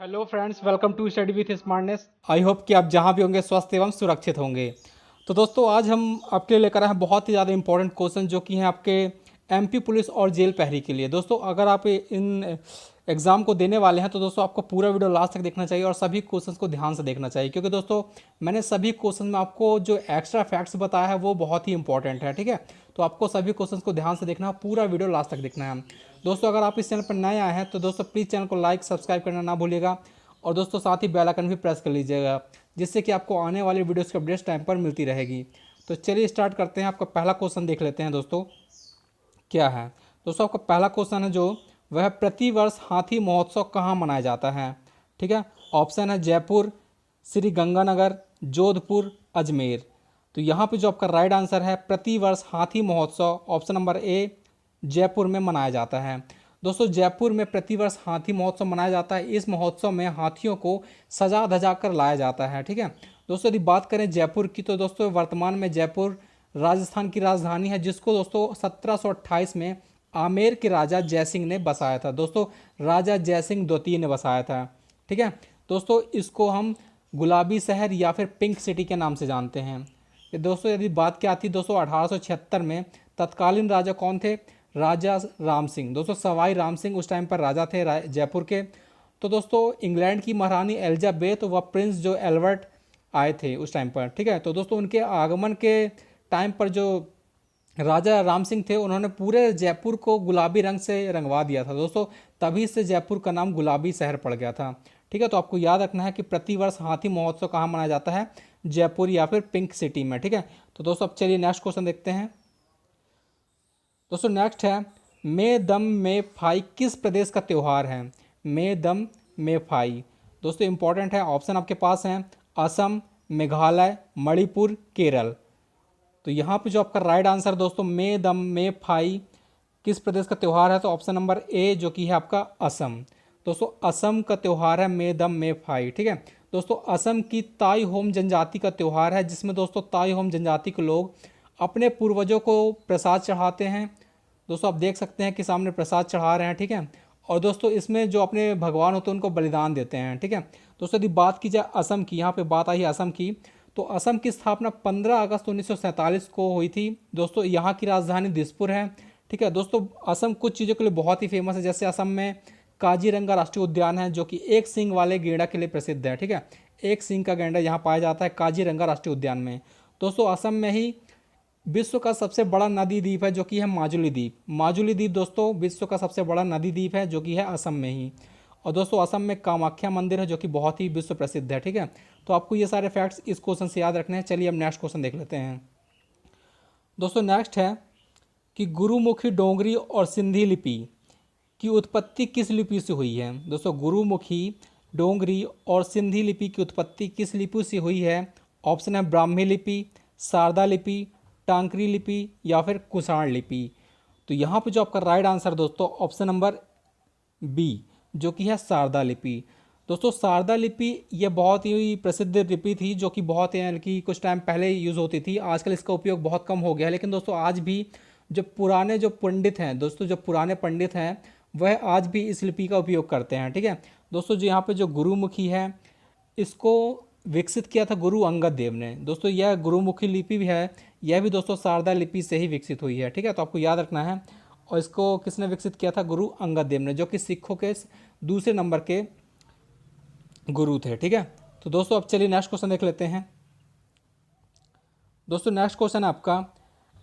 Hello friends, welcome to study with smartness. I hope कि आप जहां भी होंगे स्वस्थ एवं सुरक्षित होंगे। तो दोस्तों, आज हम आपके लिए लेकर आए हैं बहुत ही ज़्यादा इंपॉर्टेंट क्वेश्चन जो कि हैं आपके एमपी पुलिस और जेल प्रहरी के लिए। दोस्तों, अगर आप इन एग्ज़ाम को देने वाले हैं तो दोस्तों आपको पूरा वीडियो लास्ट तक देखना चाहिए और सभी क्वेश्चंस को ध्यान से देखना चाहिए, क्योंकि दोस्तों मैंने सभी क्वेश्चन में आपको जो एक्स्ट्रा फैक्ट्स बताया है वो बहुत ही इंपॉर्टेंट है। ठीक है, तो आपको सभी क्वेश्चंस को ध्यान से देखना है, पूरा वीडियो लास्ट तक देखना है। दोस्तों, अगर आप इस चैनल पर नए आए हैं तो दोस्तों प्लीज़ चैनल को लाइक सब्सक्राइब करना ना भूलिएगा और दोस्तों साथ ही बेल आइकन भी प्रेस कर लीजिएगा, जिससे कि आपको आने वाली वीडियोस की अपडेट्स टाइम पर मिलती रहेगी। तो चलिए स्टार्ट करते हैं। आपका पहला क्वेश्चन देख लेते हैं दोस्तों, क्या है। दोस्तों, आपका पहला क्वेश्चन है जो वह प्रतिवर्ष हाथी महोत्सव कहाँ मनाया जाता है। ठीक है, ऑप्शन है जयपुर, श्री गंगानगर, जोधपुर, अजमेर। तो यहाँ पे जो आपका राइट आंसर है प्रतिवर्ष हाथी महोत्सव, ऑप्शन नंबर ए, जयपुर में मनाया जाता है। दोस्तों, जयपुर में प्रतिवर्ष हाथी महोत्सव मनाया जाता है। इस महोत्सव में हाथियों को सजा धजा कर लाया जाता है। ठीक है दोस्तों, यदि बात करें जयपुर की तो दोस्तों वर्तमान में जयपुर राजस्थान की राजधानी है, जिसको दोस्तों 1728 में आमेर के राजा जयसिंह ने बसाया था। दोस्तों, राजा जयसिंह द्वितीय ने बसाया था। ठीक है दोस्तों, इसको हम गुलाबी शहर या फिर पिंक सिटी के नाम से जानते हैं। दोस्तों, यदि बात क्या आती दोस्तों 1876 में तत्कालीन राजा कौन थे? राजा राम सिंह। दोस्तों, सवाई राम सिंह उस टाइम पर राजा थे जयपुर के। तो दोस्तों, इंग्लैंड की महारानी एलिजाबेथ व प्रिंस जो एल्बर्ट आए थे उस टाइम पर। ठीक है, तो दोस्तों उनके आगमन के टाइम पर जो राजा राम सिंह थे उन्होंने पूरे जयपुर को गुलाबी रंग से रंगवा दिया था। दोस्तों, तभी से जयपुर का नाम गुलाबी शहर पड़ गया था। ठीक है, तो आपको याद रखना है कि प्रतिवर्ष हाथी महोत्सव कहाँ मनाया जाता है? जयपुर या फिर पिंक सिटी में। ठीक है, तो दोस्तों अब चलिए नेक्स्ट क्वेश्चन देखते हैं। दोस्तों नेक्स्ट है मे दम मे फाई किस प्रदेश का त्यौहार है? मे दम मे फाई दोस्तों इंपॉर्टेंट है। ऑप्शन आपके पास हैं असम, मेघालय, मणिपुर, केरल। तो यहाँ पे जो आपका राइट आंसर दोस्तों मे दम मे फाई किस प्रदेश का त्यौहार है, तो ऑप्शन नंबर ए जो कि है आपका असम। दोस्तों, असम का त्यौहार है मे दम मे फाई। ठीक है दोस्तों, असम की ताई होम जनजाति का त्यौहार है, जिसमें दोस्तों ताई होम जनजाति के लोग अपने पूर्वजों को प्रसाद चढ़ाते हैं। दोस्तों, आप देख सकते हैं कि सामने प्रसाद चढ़ा रहे हैं। ठीक है, और दोस्तों इसमें जो अपने भगवान होते हैं उनको बलिदान देते हैं। ठीक है दोस्तों, यदि बात की जाए असम की, यहाँ पे बात आई असम की, तो असम की स्थापना 15 अगस्त 1947 को हुई थी। दोस्तों, यहाँ की राजधानी दिसपुर है। ठीक है दोस्तों, असम कुछ चीज़ों के लिए बहुत ही फेमस है, जैसे असम में काजीरंगा राष्ट्रीय उद्यान है जो कि एक सींग वाले गैंडा के लिए प्रसिद्ध है। ठीक है, एक सींग का गैंडा यहाँ पाया जाता है काजीरंगा राष्ट्रीय उद्यान में। दोस्तों, असम में ही विश्व का सबसे बड़ा नदी द्वीप है जो कि है माजुली द्वीप। माजुली द्वीप दोस्तों विश्व का सबसे बड़ा नदी द्वीप है जो कि है असम में ही। और दोस्तों, असम में कामाख्या मंदिर है जो कि बहुत ही विश्व प्रसिद्ध है। ठीक है, तो आपको ये सारे फैक्ट्स इस क्वेश्चन से याद रखने हैं। चलिए अब नेक्स्ट क्वेश्चन देख लेते हैं। दोस्तों, नेक्स्ट है कि गुरुमुखी डोंगरी और सिंधी लिपि की उत्पत्ति किस लिपि से हुई है? दोस्तों, गुरुमुखी डोंगरी और सिंधी लिपि की उत्पत्ति किस लिपि से हुई है? ऑप्शन है ब्राह्मी लिपि, शारदा लिपि, टांकरी लिपि या फिर कुषाण लिपि। तो यहाँ पे जो आपका राइट आंसर दोस्तों ऑप्शन नंबर बी जो कि है शारदा लिपि। दोस्तों, शारदा लिपि ये बहुत ही प्रसिद्ध लिपि थी जो कि बहुत यानी कि कुछ टाइम पहले यूज़ होती थी। आजकल इसका उपयोग बहुत कम हो गया है, लेकिन दोस्तों आज भी जो पुराने जो पंडित हैं दोस्तों, जो पुराने पंडित हैं वह आज भी इस लिपि का उपयोग करते हैं। ठीक है दोस्तों, जो यहाँ पे जो गुरुमुखी है इसको विकसित किया था गुरु अंगद देव ने। दोस्तों, यह गुरुमुखी लिपि भी है, यह भी दोस्तों शारदा लिपि से ही विकसित हुई है। ठीक है, तो आपको याद रखना है। और इसको किसने विकसित किया था? गुरु अंगद देव ने, जो कि सिखों के दूसरे नंबर के गुरु थे। ठीक है, तो दोस्तों अब चलिए नेक्स्ट क्वेश्चन देख लेते हैं। दोस्तों, नेक्स्ट क्वेश्चन है आपका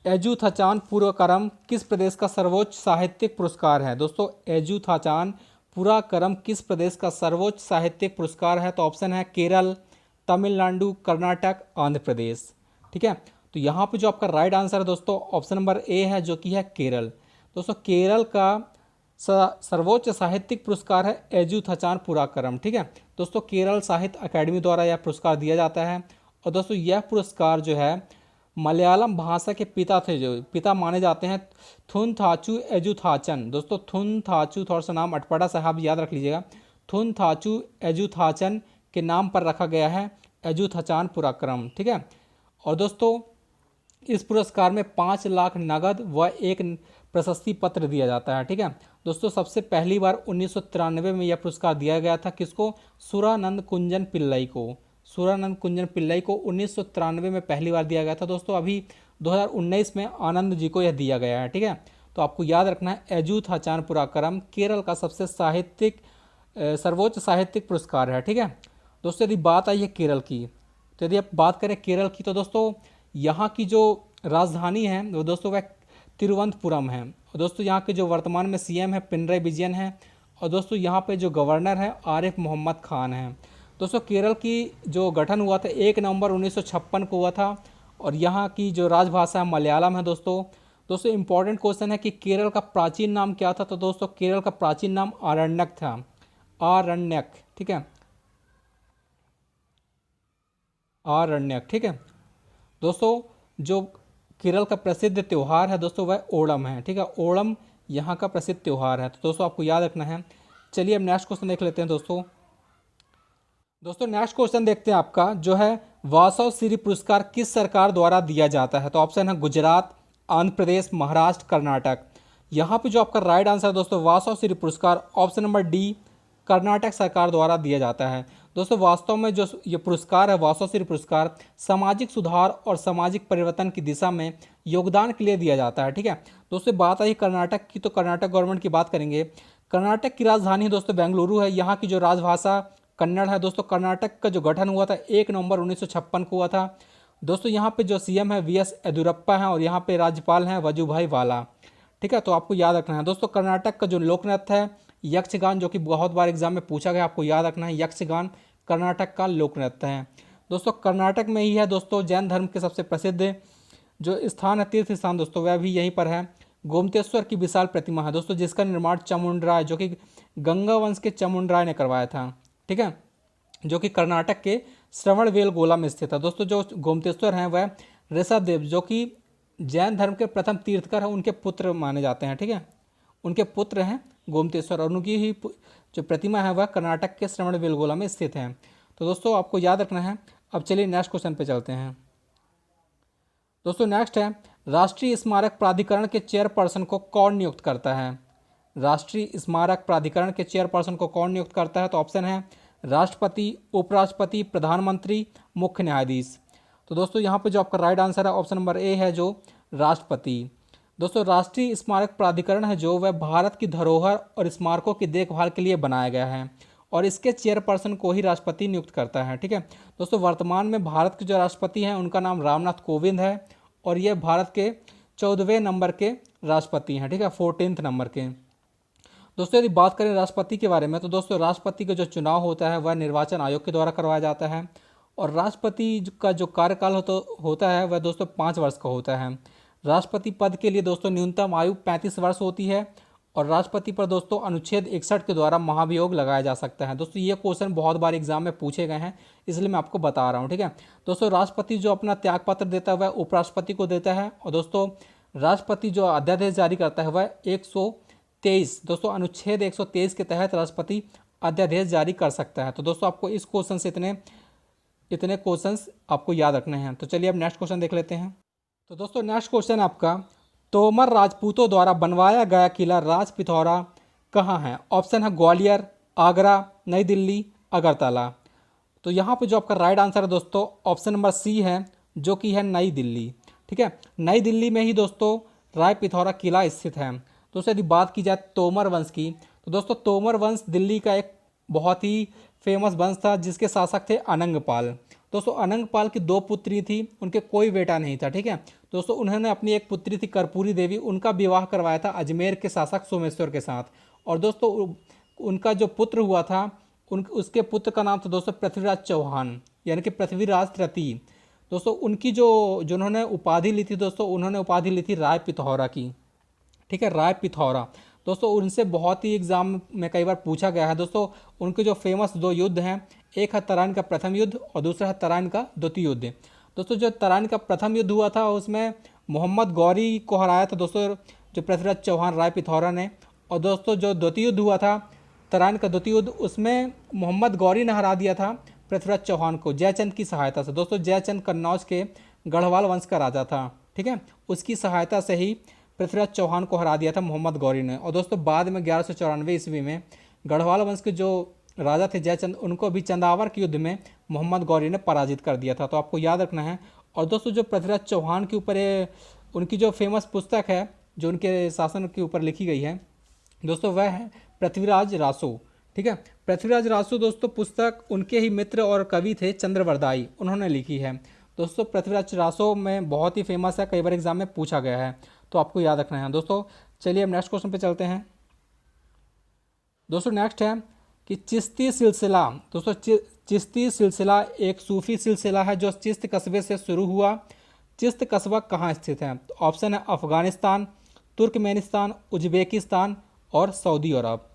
एजुथाचान पुरस्कारम किस प्रदेश का सर्वोच्च साहित्यिक पुरस्कार है? दोस्तों, एजुथाचान पुरस्कारम किस प्रदेश का सर्वोच्च साहित्यिक पुरस्कार है? तो ऑप्शन है केरल, तमिलनाडु, कर्नाटक, आंध्र प्रदेश। ठीक है, तो यहाँ पे जो आपका राइट आंसर है दोस्तों ऑप्शन नंबर ए है जो कि है केरल। दोस्तों, केरल का सर्वोच्च साहित्यिक पुरस्कार है एजुथाचान पुरस्कारम। ठीक है दोस्तों, केरल साहित्य अकादमी द्वारा यह पुरस्कार दिया जाता है। और दोस्तों, यह पुरस्कार जो है मलयालम भाषा के पिता थे, जो पिता माने जाते हैं थुनथाचू एजुथाचन। दोस्तों, थुनथाचू थोड़ा सा नाम अटपटा सा आप याद रख लीजिएगा। थुनथाचू एजुथाचन के नाम पर रखा गया है एजुथाचान पुरस्कारम। ठीक है, और दोस्तों इस पुरस्कार में 5 लाख नगद व एक प्रशस्ति पत्र दिया जाता है। ठीक है दोस्तों, सबसे पहली बार 1993 में यह पुरस्कार दिया गया था किसको? सुरानंद कुंजन पिल्लई को। सुरानंद कुंजन पिल्लई को 1993 में पहली बार दिया गया था दोस्तों। अभी 2019 में आनंद जी को यह दिया गया है। ठीक है, तो आपको याद रखना है एजूथ आचार्य पुरस्कारम केरल का सबसे सर्वोच्च साहित्यिक पुरस्कार है। ठीक है दोस्तों, यदि बात आई है केरल की, तो यदि आप बात करें केरल की, तो दोस्तों यहाँ की जो राजधानी है वो दोस्तों वह तिरुवनंतपुरम है। और दोस्तों यहाँ के जो वर्तमान में सीएम है पिनराई विजयन है। और दोस्तों यहाँ पे जो गवर्नर है आरिफ मोहम्मद खान है। दोस्तों केरल की जो गठन हुआ था 1 नवंबर 1956 को हुआ था। और यहाँ की जो राजभाषा है मलयालम है दोस्तों। दोस्तों इंपॉर्टेंट क्वेश्चन है कि केरल का प्राचीन नाम क्या था? तो दोस्तों केरल का प्राचीन नाम आरण्यक था, आरण्यक। ठीक है, आरण्यक। ठीक है दोस्तों, जो केरल का प्रसिद्ध त्यौहार है दोस्तों वह ओणम है। ठीक है, ओणम यहाँ का प्रसिद्ध त्यौहार है। तो दोस्तों आपको याद रखना है। चलिए अब नेक्स्ट क्वेश्चन देख लेते हैं दोस्तों। नेक्स्ट क्वेश्चन देखते हैं आपका जो है वासव श्री पुरस्कार किस सरकार द्वारा दिया जाता है? तो ऑप्शन है गुजरात, आंध्र प्रदेश, महाराष्ट्र, कर्नाटक। यहाँ पे जो आपका राइट आंसर है दोस्तों वासव श्री पुरस्कार ऑप्शन नंबर डी, कर्नाटक सरकार द्वारा दिया जाता है। दोस्तों वास्तव में जो ये पुरस्कार है वासव श्री पुरस्कार सामाजिक सुधार और सामाजिक परिवर्तन की दिशा में योगदान के लिए दिया जाता है। ठीक है दोस्तों, बात आई कर्नाटक की, तो कर्नाटक गवर्नमेंट की बात करेंगे। कर्नाटक की राजधानी दोस्तों बेंगलुरु है। यहाँ की जो राजभाषा कन्नड़ है। दोस्तों कर्नाटक का जो गठन हुआ था 1 नवंबर 1956 को हुआ था। दोस्तों यहाँ पे जो सीएम है वीएस येदियुरप्पा हैं और यहाँ पे राज्यपाल हैं वजुभाई वाला। ठीक है, तो आपको याद रखना है दोस्तों कर्नाटक का जो लोक नृत्य है यक्षगान, जो कि बहुत बार एग्जाम में पूछा गया, आपको याद रखना है यक्षगान कर्नाटक का लोक नृत्य है। दोस्तों कर्नाटक में ही है दोस्तों जैन धर्म के सबसे प्रसिद्ध जो स्थान है, तीर्थ स्थान दोस्तों वह भी यहीं पर है। गोमतेश्वर की विशाल प्रतिमा है दोस्तों, जिसका निर्माण चामुंडराय जो कि गंगा वंश के चामुंडराय ने करवाया था। ठीक है, जो कि कर्नाटक के श्रवणबेलगोला में स्थित है। दोस्तों जो गोमतेश्वर हैं वह ऋषभदेव जो कि जैन धर्म के प्रथम तीर्थकर हैं उनके पुत्र माने जाते हैं। ठीक है, उनके पुत्र हैं गोमतेश्वर और उनकी ही जो प्रतिमा है वह कर्नाटक के श्रवणबेलगोला में स्थित है। तो दोस्तों आपको याद रखना है। अब चलिए नेक्स्ट क्वेश्चन पे चलते हैं। दोस्तों नेक्स्ट है राष्ट्रीय स्मारक प्राधिकरण के चेयरपर्सन को कौन नियुक्त करता है? राष्ट्रीय स्मारक प्राधिकरण के चेयरपर्सन को कौन नियुक्त करता है? तो ऑप्शन है राष्ट्रपति, उपराष्ट्रपति, प्रधानमंत्री, मुख्य न्यायाधीश। तो दोस्तों यहाँ पे जो आपका राइट आंसर है ऑप्शन नंबर ए है जो राष्ट्रपति। दोस्तों राष्ट्रीय स्मारक प्राधिकरण है जो वह भारत की धरोहर और स्मारकों की देखभाल के लिए बनाया गया है और इसके चेयरपर्सन को ही राष्ट्रपति नियुक्त करता है। ठीक है दोस्तों, वर्तमान में भारत के जो राष्ट्रपति हैं उनका नाम रामनाथ कोविंद है और ये भारत के 14वें नंबर के राष्ट्रपति हैं। ठीक है, 14th नंबर के। दोस्तों यदि बात करें राष्ट्रपति के बारे में, तो दोस्तों राष्ट्रपति का जो चुनाव होता है वह निर्वाचन आयोग के द्वारा करवाया जाता है और राष्ट्रपति का जो कार्यकाल होता है वह दोस्तों 5 वर्ष का होता है। राष्ट्रपति पद के लिए दोस्तों न्यूनतम आयु 35 वर्ष होती है और राष्ट्रपति पर दोस्तों अनुच्छेद 61 के द्वारा महाभियोग लगाया जा सकता है। दोस्तों ये क्वेश्चन बहुत बार एग्जाम में पूछे गए हैं, इसलिए मैं आपको बता रहा हूँ। ठीक है दोस्तों, राष्ट्रपति जो अपना त्यागपत्र देता है वह उपराष्ट्रपति को देता है और दोस्तों राष्ट्रपति जो अध्यादेश जारी करता है वह 123 दोस्तों अनुच्छेद 123 के तहत राष्ट्रपति अध्यादेश जारी कर सकता है। तो दोस्तों आपको इस क्वेश्चन से इतने क्वेश्चंस आपको याद रखने हैं। तो चलिए अब नेक्स्ट क्वेश्चन देख लेते हैं। तो दोस्तों नेक्स्ट क्वेश्चन आपका तोमर राजपूतों द्वारा बनवाया गया किला राज पिथौरा कहाँ है? ऑप्शन है ग्वालियर, आगरा, नई दिल्ली, अगरतला। तो यहाँ पे जो आपका राइट आंसर है दोस्तों ऑप्शन नंबर सी है जो कि है नई दिल्ली। ठीक है, नई दिल्ली में ही दोस्तों राय पिथौरा किला स्थित है। दोस्तों यदि बात की जाए तोमर वंश की, तो दोस्तों तोमर वंश दिल्ली का एक बहुत ही फेमस वंश था जिसके शासक थे अनंगपाल। दोस्तों अनंगपाल की 2 पुत्री थी, उनके कोई बेटा नहीं था। ठीक है दोस्तों, उन्होंने अपनी एक पुत्री थी कर्पूरी देवी, उनका विवाह करवाया था अजमेर के शासक सोमेश्वर के साथ। और दोस्तों उनका जो पुत्र हुआ था उसके पुत्र का नाम था दोस्तों पृथ्वीराज चौहान यानी कि पृथ्वीराज तृतीय। दोस्तों उनकी जिन्होंने उपाधि ली थी दोस्तों, उन्होंने उपाधि ली थी राय पिथौरा की। ठीक है, राय पिथौरा। दोस्तों उनसे बहुत ही एग्जाम में कई बार पूछा गया है। दोस्तों उनके जो फेमस 2 युद्ध हैं, एक है तराइन का प्रथम युद्ध और दूसरा है तराइन का द्वितीय युद्ध। दोस्तों जो तराइन का प्रथम युद्ध हुआ था उसमें मोहम्मद गौरी को हराया था दोस्तों जो पृथ्वीराज चौहान राय पिथौरा ने। और दोस्तों जो द्वितीय युद्ध हुआ था तराइन का द्वितीय युद्ध, उसमें मोहम्मद गौरी ने हरा दिया था पृथ्वीराज चौहान को जयचंद की सहायता से। दोस्तों जयचंद कन्नौज के गढ़वाल वंश का राजा था। ठीक है, उसकी सहायता से ही पृथ्वीराज चौहान को हरा दिया था मोहम्मद गौरी ने। और दोस्तों बाद में 1194 ईस्वी में गढ़वाल वंश के जो राजा थे जयचंद, उनको भी चंदावर के युद्ध में मोहम्मद गौरी ने पराजित कर दिया था, तो आपको याद रखना है। और दोस्तों जो पृथ्वीराज चौहान के ऊपर उनकी जो फेमस पुस्तक है जो उनके शासन के ऊपर लिखी गई है दोस्तों, वह है पृथ्वीराज रासो। ठीक है, पृथ्वीराज रासो दोस्तों पुस्तक उनके ही मित्र और कवि थे चंद्रवरदाई, उन्होंने लिखी है। दोस्तों पृथ्वीराज रासो में बहुत ही फेमस है, कई बार एग्जाम में पूछा गया है, तो आपको याद रखना है दोस्तों। चलिए अब नेक्स्ट क्वेश्चन पे चलते हैं। दोस्तों नेक्स्ट है कि चिश्ती सिलसिला। दोस्तों चिश्ती सिलसिला एक सूफी सिलसिला है जो चिश्त कस्बे से शुरू हुआ। चिश्त कस्बा कहाँ स्थित है? तो ऑप्शन है अफगानिस्तान, तुर्कमेनिस्तान, उज्बेकिस्तान और सऊदी अरब।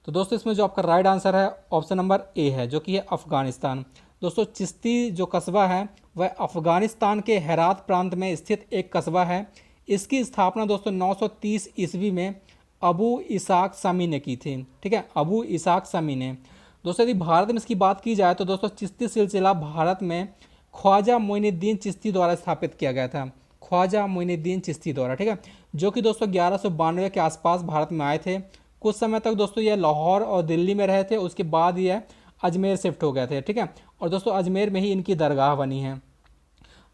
तो दोस्तों इसमें जो आपका राइट आंसर है ऑप्शन नंबर ए है, जो कि है अफगानिस्तान। दोस्तों चिश्ती जो कस्बा है वह अफगानिस्तान के हेरात प्रांत में स्थित एक कस्बा है। इसकी स्थापना दोस्तों 930 ईस्वी में अबू इसाक सामी ने की थी। ठीक है, अबू इसाक सामी ने। दोस्तों यदि भारत में इसकी बात की जाए तो दोस्तों चिश्ती सिलसिला भारत में ख्वाजा मोइनुद्दीन चिश्ती द्वारा स्थापित किया गया था, ख्वाजा मोइनुद्दीन चिश्ती द्वारा। ठीक है, जो कि दोस्तों 1192 के आसपास भारत में आए थे। कुछ समय तक दोस्तों ये लाहौर और दिल्ली में रहे थे, उसके बाद ये अजमेर शिफ्ट हो गए थे। ठीक है, और दोस्तों अजमेर में ही इनकी दरगाह बनी है।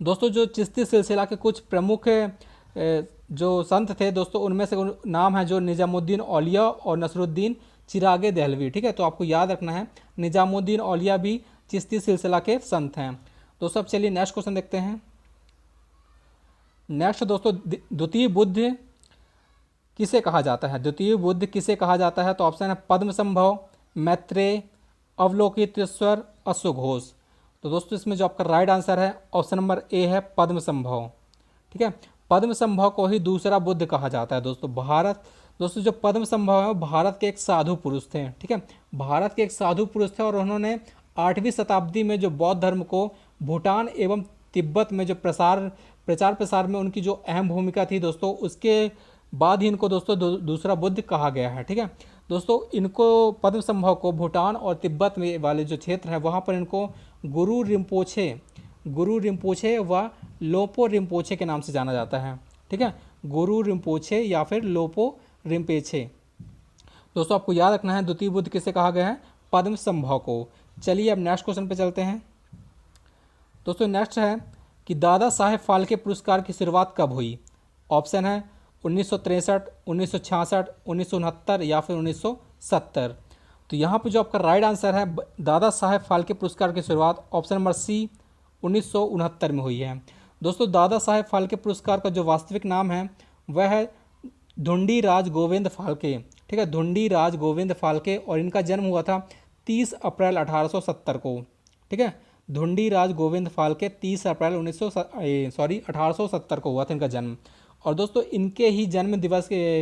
दोस्तों जो चिश्ती सिलसिला के कुछ प्रमुख जो संत थे दोस्तों, उनमें से नाम है जो निजामुद्दीन औलिया और नसरुद्दीन चिरागे दहलवी। ठीक है, तो आपको याद रखना है निजामुद्दीन औलिया भी चिश्ती सिलसिला के संत हैं। दोस्तों अब चलिए नेक्स्ट क्वेश्चन देखते हैं। नेक्स्ट दोस्तों द्वितीय बुद्ध किसे कहा जाता है? द्वितीय बुद्ध किसे कहा जाता है? तो ऑप्शन है पद्म संभव, मैत्रेय, अवलोकितेश्वर, अश्वघोष। तो दोस्तों इसमें जो आपका राइट आंसर है ऑप्शन नंबर ए है पद्म संभव। ठीक है, पद्म संभव को ही दूसरा बुद्ध कहा जाता है। दोस्तों जो पद्म संभव है भारत के एक साधु पुरुष थे। ठीक है, भारत के एक साधु पुरुष थे और उन्होंने 8वीं शताब्दी में जो बौद्ध धर्म को भूटान एवं तिब्बत में जो प्रचार प्रसार में उनकी जो अहम भूमिका थी दोस्तों, उसके बाद ही इनको दोस्तों दूसरा बुद्ध कहा गया है। ठीक है, दोस्तों इनको पद्म संभव को भूटान और तिब्बत में वाले जो क्षेत्र है वहाँ पर इनको गुरु रिम्पोछे व लोपो रिम्पोछे के नाम से जाना जाता है। ठीक है, गुरु रिम्पोछे या फिर लोपो रिम्पेछे। दोस्तों आपको याद रखना है द्वितीय बुद्ध किसे कहा गया है? पद्म संभव को। चलिए अब नेक्स्ट क्वेश्चन पे चलते हैं। दोस्तों नेक्स्ट है कि दादा साहेब फाल्के पुरस्कार की शुरुआत कब हुई? ऑप्शन है 1963, 1966, 1969 या फिर 1970। तो यहाँ पे जो आपका राइट आंसर है दादा साहेब फाल्के पुरस्कार की शुरुआत ऑप्शन नंबर सी 1969 में हुई है। दोस्तों दादा साहेब फाल्के पुरस्कार का जो वास्तविक नाम है वह है धुंडी राज गोविंद फाल्के। ठीक है, धुंडी राज गोविंद फाल्के, और इनका जन्म हुआ था 30 अप्रैल 1870 को। ठीक है, धुंडी राज गोविंद फाल्के 30 अप्रैल 1870 को हुआ था इनका जन्म। और दोस्तों इनके ही जन्म दिवस के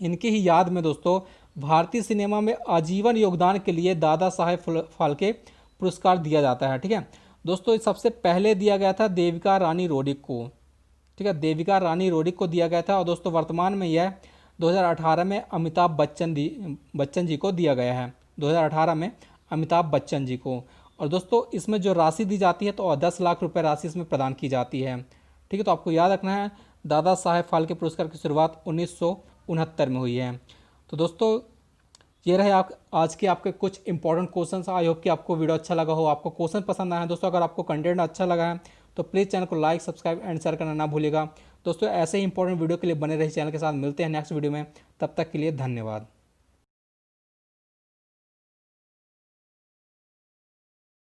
इनके ही याद में दोस्तों भारतीय सिनेमा में आजीवन योगदान के लिए दादा साहेब फाल्के पुरस्कार दिया जाता है। ठीक है दोस्तों, सबसे पहले दिया गया था देविका रानी रोडिक को। ठीक है, देविका रानी रोडिक को दिया गया था। और दोस्तों वर्तमान में यह 2018 में अमिताभ बच्चन जी को दिया गया है, 2018 में अमिताभ बच्चन जी को। और दोस्तों इसमें जो राशि दी जाती है तो 10 लाख रुपए राशि इसमें प्रदान की जाती है। ठीक है, तो आपको याद रखना है दादा साहेब फाल्के पुरस्कार की शुरुआत 1969 में हुई है। तो दोस्तों ये रहे आज के आपके कुछ इंपॉर्टेंट क्वेश्चंस। आई होप कि आपको वीडियो अच्छा लगा हो, आपको क्वेश्चन पसंद आया है। दोस्तों अगर आपको कंटेंट अच्छा लगा है तो प्लीज़ चैनल को लाइक, सब्सक्राइब एंड शेयर करना ना भूलिएगा। दोस्तों ऐसे ही इंपॉर्टेंट वीडियो के लिए बने रहिए चैनल के साथ। मिलते हैं नेक्स्ट वीडियो में, तब तक के लिए धन्यवाद।